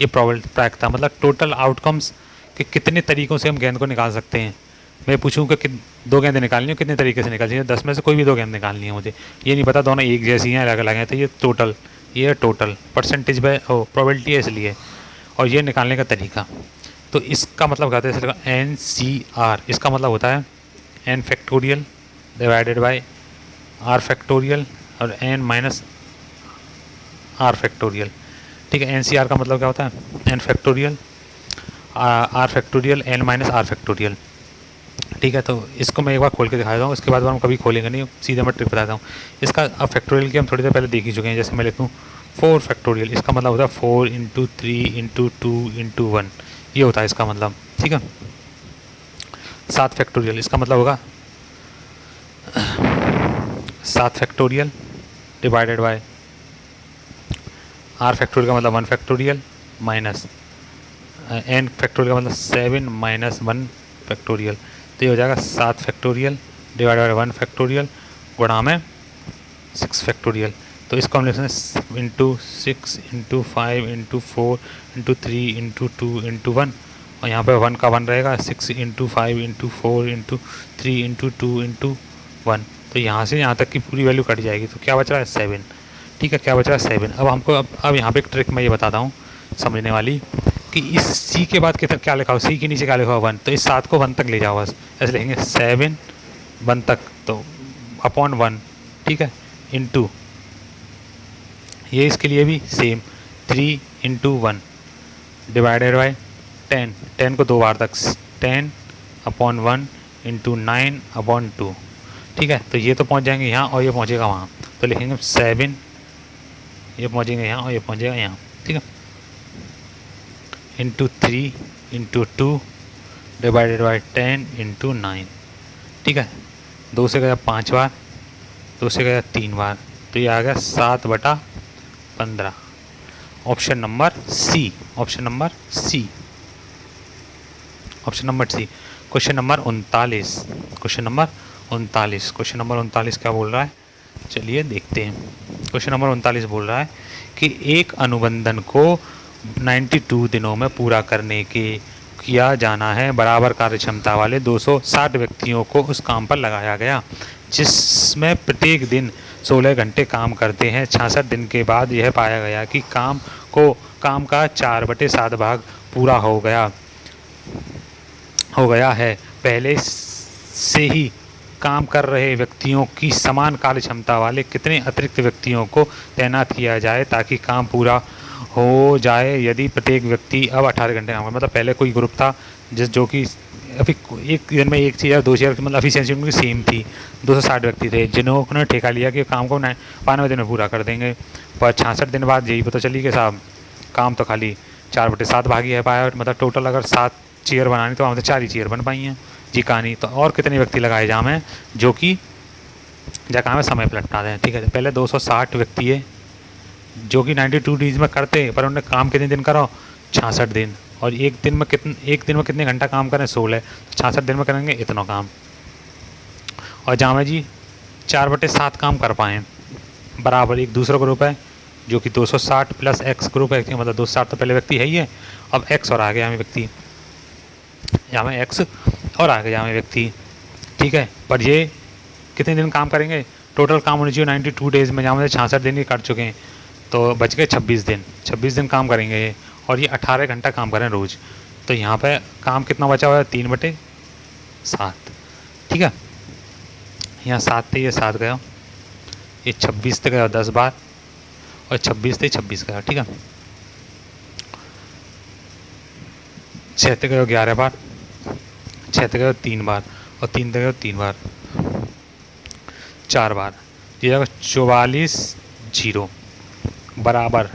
ये प्रोबेबिलिटी, प्रायिकता, मतलब टोटल आउटकम्स कि कितने तरीक़ों से हम गेंद को निकाल सकते हैं। मैं पूछूँ कि 2 गेंदें निकालनी हो, कितने तरीके से निकालनी है? 10 में से कोई भी 2 गेंद निकालनी है मुझे, ये नहीं पता दोनों एक जैसी हैं अलग अलग हैं, तो ये टोटल परसेंटेज बाय प्रोबेबिलिटी है इसलिए, और ये निकालने का तरीका। तो इसका मतलब कहते हैं NCR, इसका मतलब होता है n factorial divided by r factorial और n माइनस r फैक्टोरियल। ठीक है। NCR का मतलब क्या होता है? n factorial r factorial n minus r factorial. ठीक है, तो इसको मैं एक बार खोल के दिखा देता हूँ, इसके बाद हम कभी खोलेंगे नहीं, सीधे मैं ट्रिक बताता हूँ। इसका अब फैक्टोरियल की हम थोड़ी देर पहले देख ही चुके हैं। जैसे मैं लिखूँ 4 फैक्टोरियल, इसका मतलब होता है 4 इंटू 3 इंटू 2 इंटू 1, ये होता है इसका मतलब। ठीक है। 7 फैक्टोरियल, इसका मतलब होगा 7 factorial divided by r factorial का मतलब 1 फैक्टोरियल माइनस n फैक्टोरियल का मतलब 7 माइनस 1 फैक्टोरियल, तो ये हो जाएगा 7 फैक्टोरियल डिवाइडेड बाय 1 फैक्टोरियल गुणा में 6 फैक्टोरियल। तो इसको हम लिखते हैं into 6 into 5 into 4 into 3 into 2 into 1, और यहाँ पे 1 का 1 रहेगा, 6 into 5 into 4 into 3 into 2 into 1, तो यहाँ से यहाँ तक की पूरी वैल्यू कट जाएगी। तो क्या बच रहा है? 7। ठीक है, क्या बच रहा है? 7। अब हमको अब यहाँ पे एक ट्रिक मैं ये बताता हूँ समझने वाली, कि इस सी के बाद कितना क्या लिखा हो, सी के नीचे क्या लिखा हो? 1, तो इस 7 को 1 तक ले जाओ बस, ऐसे लिखेंगे 7 1 तक, तो अपॉन 1। ठीक है, इंटू ये इसके लिए भी सेम 3 इंटू 1 डिवाइडेड बाई 10, 10 को 2 बार तक 10 अपॉन 1 इंटू 9 अपॉन 2। ठीक है, तो ये तो पहुंच जाएंगे यहाँ और ये पहुंचेगा वहाँ, तो लिखेंगे 7, ये पहुंचेंगे यहाँ और ये पहुंचेगा यहाँ। ठीक है, into 3 into 2 divided by 10 into 9। ठीक है, 2 से गया 5 बार, 2 से गया 3 बार, तो ये आ गया 7/15। Option number C, option number C, option number C. Question number 39, question number 39, question number 39 क्या बोल रहा है? चलिए देखते हैं। क्वेश्चन नंबर 39 बोल रहा है कि एक अनुबंधन को 92 दिनों में पूरा करने के किया जाना है। बराबर कार्य क्षमता वाले 260 व्यक्तियों को उस काम पर लगाया गया, जिसमें प्रत्येक दिन 16 घंटे काम करते हैं। 66 दिन के बाद यह पाया गया कि काम का 4/7 भाग पूरा हो गया है। पहले से ही काम कर रहे व्यक्तियों की समान कार्य क्षमता वाले कितने अतिरिक्त व्यक्तियों को तैनात किया जाए ताकि काम पूरा हो जाए? यदि प्रत्येक व्यक्ति अब 18 घंटे काम मतलब पहले कोई ग्रुप था जो कि अभी एक दिन में 1 चीज़ या 2 चीज़ मतलब एफिशिएंसी उनकी सेम थी। 260 व्यक्ति थे जिन्होंने ठेका लिया कि काम को 92 दिन में पूरा कर देंगे, पर 66 दिन बाद यही पता चली कि साहब काम तो खाली 4/7 भाग ही है पाया, मतलब टोटल अगर 7 चेयर बनानी तो वहाँ 4 ही चेयर बन पाई हैं जी कहानी। तो और कितने व्यक्ति लगाए जाए जो कि काम में समय पलटना दें? ठीक है, पहले 260 व्यक्ति है जो कि 92 डेज में करते, पर उन्होंने काम कितने दिन करा? 66 दिन। और एक दिन में कितने घंटा काम करें? 16। 66 दिन में करेंगे इतना काम, और जहाँ जी 4/7 काम कर पाएँ। बराबर एक दूसरा ग्रुप है जो कि 260 प्लस एक्स ग्रुप है, मतलब 260 तो पहले व्यक्ति है ही है, अब एक्स और आ गया हमें व्यक्ति, यहाँ में एक्स और आ गया हमें व्यक्ति। ठीक है, पर ये कितने दिन काम करेंगे? टोटल काम होने चाहिए 92 डेज़ में, जहाँ 66 दिन ही कर चुके हैं, तो बच गए 26 दिन। 26 दिन काम करेंगे ये, और ये 18 घंटा काम करें रोज़। तो यहाँ पे काम कितना बचा हुआ है? 3/7। ठीक है, यहाँ 7 थे, ये 7 गया, ये 26 तक गया 10 बार, और 26 थे 26 गया। ठीक है, 6 तक गए 11 बार, 6 तक गए 3 बार, और 3 तक गए 3 बार, 4 बार। ये जाएगा 44 0 बराबर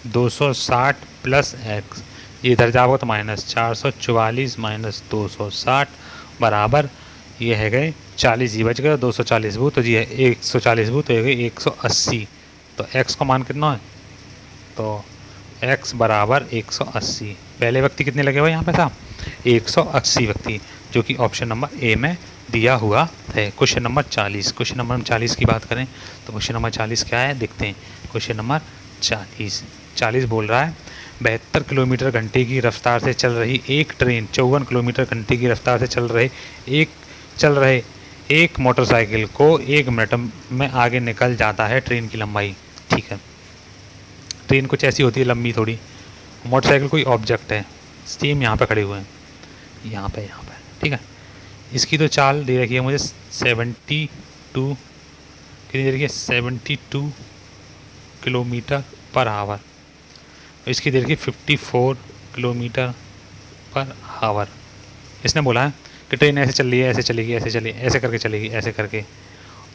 260 प्लस एक्स, ये इधर जाओगे तो माइनस 444 माइनस 260 बराबर ये है गए 40 जी बच गए, 240 भू तो जी है 140 भू, तो ये गए 180। तो x का मान कितना है? तो x बराबर 180। पहले व्यक्ति कितने लगे हुए यहाँ पे था? 180 व्यक्ति, जो कि ऑप्शन नंबर ए में दिया हुआ है। क्वेश्चन नंबर 40, क्वेश्चन नंबर 40 की बात करें तो क्वेश्चन नंबर 40 क्या है देखते हैं। क्वेश्चन नंबर 40 बोल रहा है 72 किलोमीटर घंटे की रफ्तार से चल रही एक ट्रेन 54 किलोमीटर घंटे की रफ्तार से चल रहे एक मोटरसाइकिल को 1 मिनट में आगे निकल जाता है ट्रेन की लंबाई। ठीक है, ट्रेन कुछ ऐसी होती है लंबी थोड़ी, मोटरसाइकिल कोई ऑब्जेक्ट है, सेम यहाँ पे खड़े हुए हैं, यहाँ पे। ठीक है, इसकी तो चाल दे रखी है मुझे 72 कितनी दे रखी है? 72 किलोमीटर पर आवर। इसकी देर की 54 किलोमीटर पर आवर। इसने बोला है कि ट्रेन ऐसे चल रही है, ऐसे चलेगी, ऐसे चलेगी, ऐसे करके चलेगी, ऐसे करके।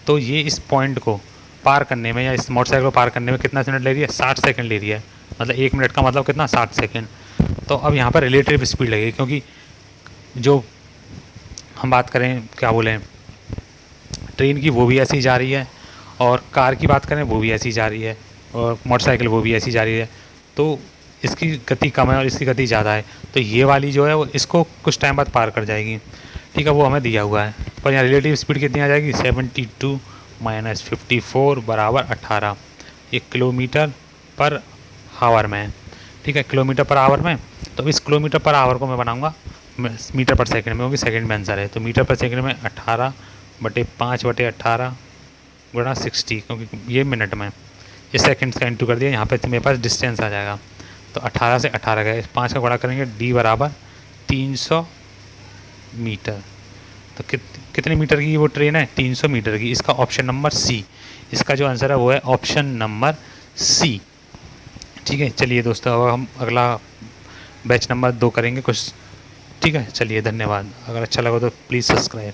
तो ये इस पॉइंट को पार करने में या इस मोटरसाइकिल को पार करने में कितना मिनट ले रही है? 60 सेकंड ले रही है। मतलब 1 मिनट का मतलब कितना? 60 सेकंड। तो अब यहाँ पर रिलेटिव स्पीड लगेगी, क्योंकि जो हम बात करें क्या बोलें ट्रेन की, वो भी ऐसी जा रही है, और कार की बात करें वो भी ऐसी जा रही है, और मोटरसाइकिल वो भी ऐसी जा रही है। तो इसकी गति कम है और इसकी गति ज़्यादा है, तो ये वाली जो है वो इसको कुछ टाइम बाद पार कर जाएगी। ठीक है, वो हमें दिया हुआ है। पर यहाँ रिलेटिव स्पीड कितनी आ जाएगी? 72 माइनस 54 बराबर 18। ये किलोमीटर पर आवर में है। ठीक है, किलोमीटर पर आवर में। तो इस किलोमीटर पर आवर को मैं बनाऊँगा मीटर पर सेकंड में, क्योंकि सेकंड में आंसर है। तो मीटर पर सेकंड में 18/5/18 गुणा 60, क्योंकि ये मिनट में, इस सेकंड का इंटू कर दिया। यहाँ पे मेरे पास डिस्टेंस आ जाएगा। तो 18 से 18 गए, 5 का गुणा करेंगे, d बराबर 300 मीटर। तो कितने मीटर की वो ट्रेन है? 300 मीटर की। इसका ऑप्शन नंबर सी, इसका जो आंसर है वो है ऑप्शन नंबर सी। ठीक है, चलिए दोस्तों, अब हम अगला बैच नंबर 2 करेंगे कुछ। ठीक है, चलिए, धन्यवाद। अगर अच्छा लगा तो प्लीज़ सब्सक्राइब।